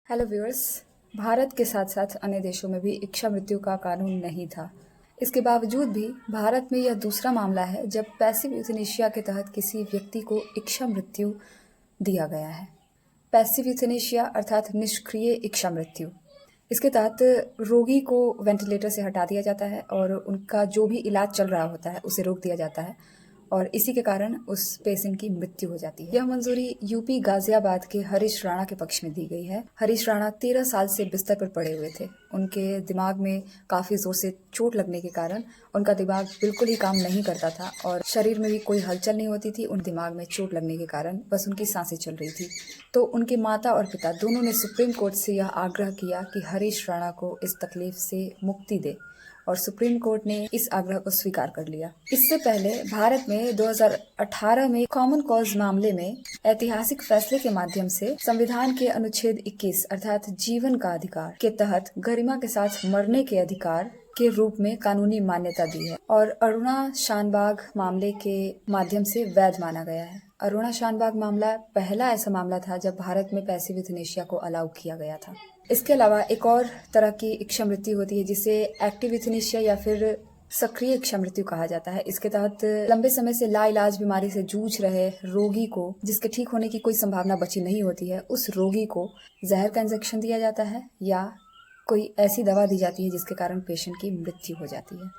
Hello viewers. Bharat के साथ साथ अन्य देशों में भी इच्छा मृत्यु का कानून नहीं था। इसके बावजूद भी भारत में यह दूसरा मामला है जब पैसिव यूथनेशिया के तहत किसी व्यक्ति को इच्छा मृत्यु दिया गया है। पैसिव यूथनेशिया अर्थात निष्क्रिय इच्छा मृत्यु। इसके तहत रोगी को वेंटिलेटर से हटा दिया जाता है और उनका जो भी इलाज चल रहा होता है उसे रोक दिया जाता है और इसी के कारण उस पेशेंट की मृत्यु हो जाती है। यह मंजूरी यूपी गाजियाबाद के हरीश राणा के पक्ष में दी गई है। हरीश राणा 13 साल से बिस्तर पर पड़े हुए थे। उनके दिमाग में काफ़ी ज़ोर से चोट लगने के कारण उनका दिमाग बिल्कुल ही काम नहीं करता था और शरीर में भी कोई हलचल नहीं होती थी। उन दिमाग में चोट लगने के कारण बस उनकी सांसें चल रही थी। तो उनके माता और पिता दोनों ने सुप्रीम कोर्ट से यह आग्रह किया कि हरीश राणा को इस तकलीफ से मुक्ति दे और सुप्रीम कोर्ट ने इस आग्रह को स्वीकार कर लिया। इससे पहले भारत में 2018 में कॉमन कॉज मामले में ऐतिहासिक फैसले के माध्यम से संविधान के अनुच्छेद 21 अर्थात जीवन का अधिकार के तहत गरिमा के साथ मरने के अधिकार के रूप में कानूनी मान्यता दी है और अरुणा शानबाग मामले के माध्यम से वैध माना गया है। अरुणा शानबाग मामला पहला ऐसा मामला था जब भारत में पैसिव यूथनेशिया को अलाउ किया गया था। इसके अलावा एक और तरह की इच्छा मृत्यु होती है जिसे एक्टिव यूथनेशिया या फिर सक्रिय इच्छा मृत्यु कहा जाता है। इसके तहत लंबे समय से लाइलाज बीमारी से जूझ रहे रोगी को, जिसके ठीक होने की कोई संभावना बची नहीं होती है, उस रोगी को जहर का इंजेक्शन दिया जाता है या कोई ऐसी दवा दी जाती है जिसके कारण पेशेंट की मृत्यु हो जाती है।